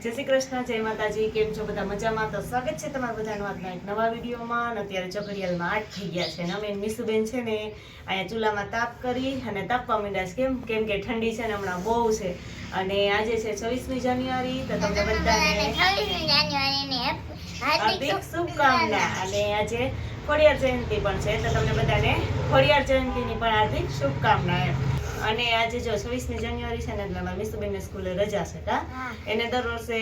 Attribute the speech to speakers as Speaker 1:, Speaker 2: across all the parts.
Speaker 1: જય શ્રી કૃષ્ણ, જય માતાજી. કેમ છો બધા? મજામાં? તો સ્વાગત છે તમારા બધાનું આજના એક નવા વિડીયોમાં. અને અત્યારે ચોકડીયાલમાં 8 થઈ ગયા છે. અને અમે મીસુબેન છે ને અહીંયા ચૂલામાં તાપ કરી અને તાપવા માંડ્યા છે. કેમ કે ઠંડી છે ને હમણાં બહુ છે. અને આજે છે 26મી જાન્યુઆરી. તો તમને બધાને હાર્દિક શુભકામના. અને આજે ખોડિયાર જયંતિ પણ છે, તો તમને બધાને ખોડિયાર જયંતિની પણ હાર્દિક શુભકામના એમ. અને આજે જો 26મી જાન્યુઆરી છે ને એટલે અમારા મીસુબેનની સ્કૂલે રજા છે. કા એને દર વર્ષે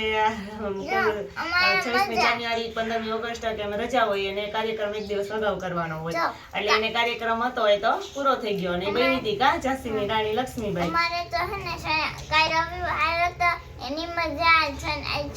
Speaker 1: 26મી જાન્યુઆરી 15મી ઓગસ્ટ કે રજા હોય અને કાર્યક્રમ એક દિવસ અગાઉ કરવાનો હોય. એટલે એને કાર્યક્રમ હતો એ તો પૂરો થઈ ગયો. અને બની હતી કા ઝાંસીની રાણી લક્ષ્મીબાઈ.
Speaker 2: અમારે તો હે ને કાઈ રવિવાર હતો એની મજા છે,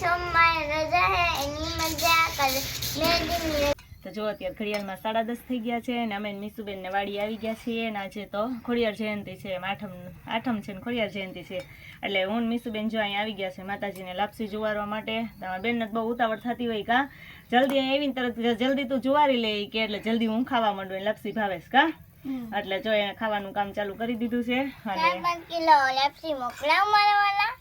Speaker 2: સોમવારે રજા હે એની મજા કરે મેદી.
Speaker 1: તો જો અત્યારે ઘડિયાળમાં 10:30 થઈ ગયા છે અને અમે મીસુબેન ને વાડી આવી ગયા છીએ. અને આજે તો ખોડિયાર જયંતિ છે, આઠમ છે ને ખોડિયાર જયંતિ છે. એટલે હું મીસુબેન જો અહીં આવી ગયા છે માતાજીને લાપસી જુવારવા માટે. તમારા બેનને બહુ ઉતાવળ થતી હોય કા, જલ્દી અહીં આવીને તરત જલ્દી તું જુવારી લે કે એટલે જલ્દી હું ખાવા માંડું. લાપસી ભાવે છે કા, એટલે જો એને ખાવાનું કામ ચાલુ કરી દીધું છે. અને
Speaker 2: 5 કિલો લાપસી મોકલાવ મારવાના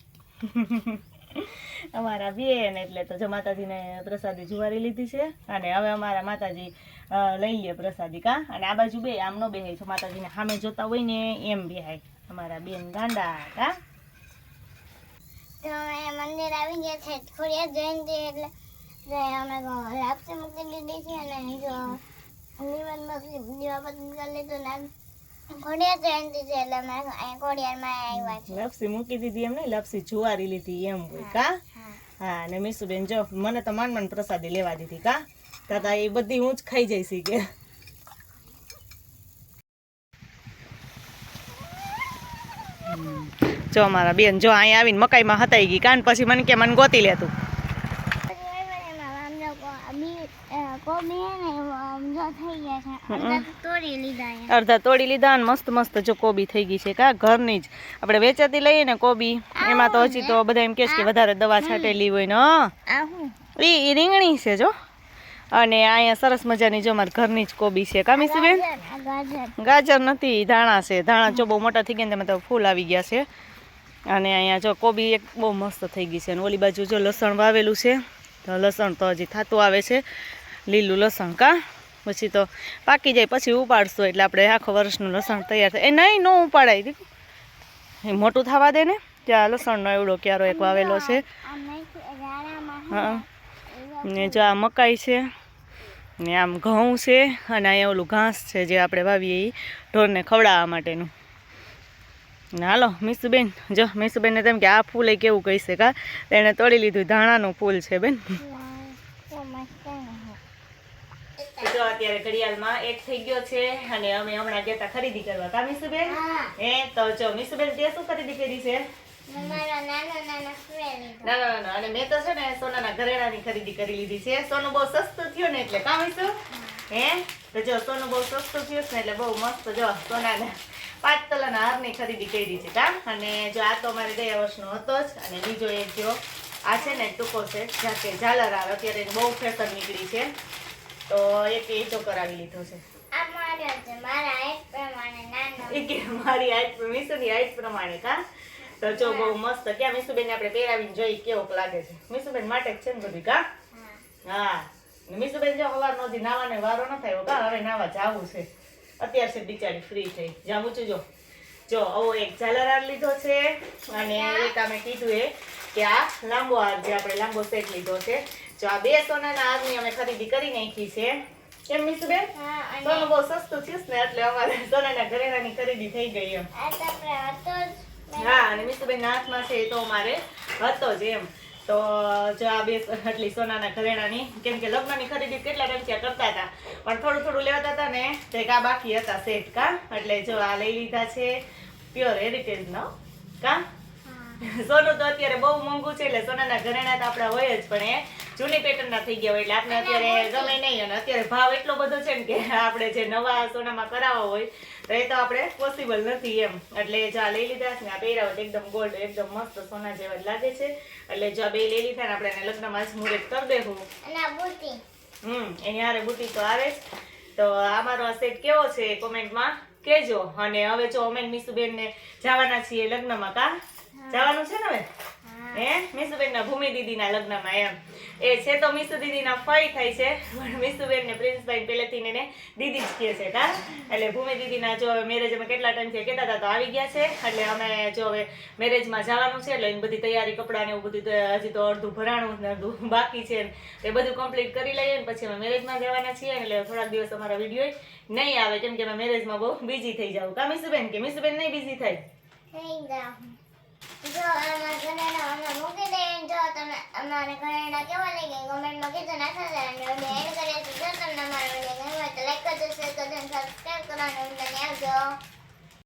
Speaker 1: અમારા બેન એટલે તો જો માતાજીને પ્રસાદી જુવારી લીધી છે. અને હવે અમારા માતાજી લઈ લે પ્રસાદી કા. અને આ બાજુ બે આમ નો બેહાય છે, માતાજીને સામે જોતા હોય ને એમ બેહાય અમારા બેન ગાંડા કા.
Speaker 2: તો અમે મંદિર આવી ગયા છે ખોડિયાર જયંતિ એટલે અમે લાપસી મૂકી દીધી છે. અને જો દીવાબત્તી કરી લીધું ને ખોડિયાર જયંતિ છે એટલે અમે અહીં ખોડિયારમાં આવ્યા છે.
Speaker 1: લાપસી મૂકી દીધી એમ નહીં, લાપસી જુવારી લીધી એમ હોય કા. હા, અને મીસુબેન જો મને તો માંડ પ્રસાદી લેવા દીધી કા. દાદા એ બધી હું જ ખાઈ જઈશ કે. જો અમારા બેન જો અહીંયા આવીને મકાઈમાં હતાઈ ગઈ કાન, પછી મને કે મને ગોતી લેતું. અડધા તોડી લીધા અને મસ્ત મસ્ત જો કોબી થઈ ગઈ છે કા, ઘરની જ આપણે વેચાતી લઈએ ને કોબી, એમાં તો હજી તો બધા એમ કે વધારે દવા છાંટેલી હોય ને એ રીંગણી છે જો. અને અહીંયા સરસ મજાની જો મારા ઘરની જ કોબી છે કા મીસુબેન. ગાજર નથી, ધાણા છે. ધાણા જો બહુ મોટા થઈ ગયા ને તેમાં તો ફૂલ આવી ગયા છે. અને અહીંયા જો કોબી એક બહુ મસ્ત થઈ ગઈ છે. અને ઓલી બાજુ જો લસણ વાવેલું છે, તો લસણ તો હજી થતું આવે છે, લીલું લસણ કા. પછી તો પાકી જાય પછી ઉપાડશું એટલે આપણે આખો વર્ષનું લસણ તૈયાર થાય. એ નહીં નો ઉપાડાય દીકું, એ મોટું થવા દે ને. ત્યાં લસણનો એવડો ક્યારો એક વાવેલો છે. હા, ને જો આ મકાઈ છે ને આમ ઘઉં છે. અને અહીંયા ઓલું ઘાસ છે જે આપણે વાવીએ એ ઢોરને ખવડાવવા માટેનું. હાલો મીસુબેન જો, મીસુબેનને તેમ કે આ ફૂલ એ કેવું કહીશે કા, એને તોડી લીધું. ધાણાનું ફૂલ છે બેન. જો અત્યારે ઘડિયાળમાં 1 થઈ ગયો છે અને અમે હમણાં ગયા ખરીદી કરવા કા મીસુબેન. તો જો મીસુબેન તે શું ખરીદી કરી છે? નાના અને મેં તો છે ને સોનાના ઘરેણાની ખરીદી કરી લીધી છે. સોનું બહુ સસ્તું થયું ને એટલે કા મીસુ. તો જો સોનું બહુ સસ્તું થયું ને એટલે બહુ મસ્ત જો સોનાના 5 તોલાના હારની ખરીદી કરી છે કા. અને જો આ તો અમારે ગયા વર્ષનો હતો જ. અને બીજો એક જો આ છે ને ટૂંકો છે જાકે ઝાલર હાર, અત્યારે બહુ ફેશન નીકળી છે, તો એક એ તો કરાવી લીધો છે. મારી હાઈટ મીસુની હાઈટ પ્રમાણે કા. તો જો બહુ મસ્ત. ક્યાં મીસુબેન આપણે પહેરાવીને જોઈ કેવોક લાગે છે. મીસુબેન માટે જ છે ને બધું કા. હા, મીસુબેન જો સવાર નો નાવાનો વારો ન થાય કા, હવે નાવા જાવું છે. અત્યાર છે બિચારી ફ્રી થઈ જ્યાં ઊંચું જો આવો એક ઝાલર હાર લીધો છે. અને એક અમે કીધું એ કે આ લાંબો હાર જે આપણે લાંબો સેટ લીધો છે. જો આ 2 સોનાના હારની અમે ખરીદી કરી નાખી છે. કેમ મીસુબેન? સોનું બહુ સસ્તું થયું ને એટલે અમારે સોનાના ઘરેણાની ખરીદી થઈ ગઈ એમ. હા, અને મીસુબેન ના હાથમાં છે એ તો અમારે હતો જ એમ. તો જો આ 2 આટલી સોનાના ઘરેણાની, કેમ કે લગ્નની ખરીદી કેટલા ટાઈમ કરતા હતા પણ થોડું થોડું લેવાતા હતા ને તે કા બાકી હતા સેટ કા. એટલે જો આ લઈ લીધા છે પ્યોર હેરિટેજ નો કા. સોનું તો અત્યારે બહુ મોંઘું છે એટલે સોનાના ઘરેણા તો આપણા હોય જ, પણ એ જૂની પેટર્ન ના થઈ ગયા હોય એટલે આપણે અત્યારે ગમે નહીં. અને અત્યારે ભાવ એટલો બધો છે ને કે આપણે જે નવા સોનામાં કરાવવા હોય તો એ તો આપણે પોસિબલ નથી એમ. એટલે જો આ લઈ લીધા છે ને આ પહેરાવો એકદમ ગોલ્ડ એકદમ મસ્ત સોના જેવા જ લાગે છે. એટલે જો આ 2 લઈ લીધા ને આપણે લગ્નમાં જ મુહૂર્ત કરી દેવું. એની હારે બુટી તો આવે જ. તો અમારો આ સેટ કેવો છે કોમેન્ટમાં કહેજો. અને હવે જો અમે મીસુબેન ને જવાના છીએ લગ્નમાં કા. જવાનું છે ને હવે? હે મીસુબેન ના ભૂમિ દીદીના લગ્નમાં એમ એ છે તો મીસુ દીદીના ફઈ થાય છે પણ મીસુબેન ને પ્રિન્સભાઈ પહેલેથી ને દીદી જ કહે છે કા એટલે ભૂમિ દીદીના જો મેરેજ અમે કેટલા ટાઈમથી કહેતા હતા તો આવી ગયા છે એટલે અમે જો હવે મેરેજમાં જવાનું છે એટલે એની બધી તૈયારી કપડાં ને એવું બધું તો હજી તો અડધું ભરાણું ને અડધું બાકી છે એ બધું કમ્પ્લીટ કરી લઈએ ને પછી અમે મેરેજમાં જવાના છીએ એટલે થોડાક દિવસ અમારા વિડીયો નહીં આવે કેમ કે અમે મેરેજમાં બહુ બિઝી થઈ જાવ કા મીસુબેન કે મીસુબેન નહીં બિઝી થાય
Speaker 2: થઈ જાઓ. જો અમારા ઘરેણા અમે મૂકી દઈએ ને જો તમે અમારા ઘરેણા કેવા લાગે કમેન્ટમાં કીધું નાખતા હતા અને અમે એડ કરીએ તો જો તમને અમારા વિડીયો ગમ્યો હોય તો લાઈક કરજો શેર કરજો અને સબસ્ક્રાઈબ કરવાનું ભૂલતા નહીં. આવજો.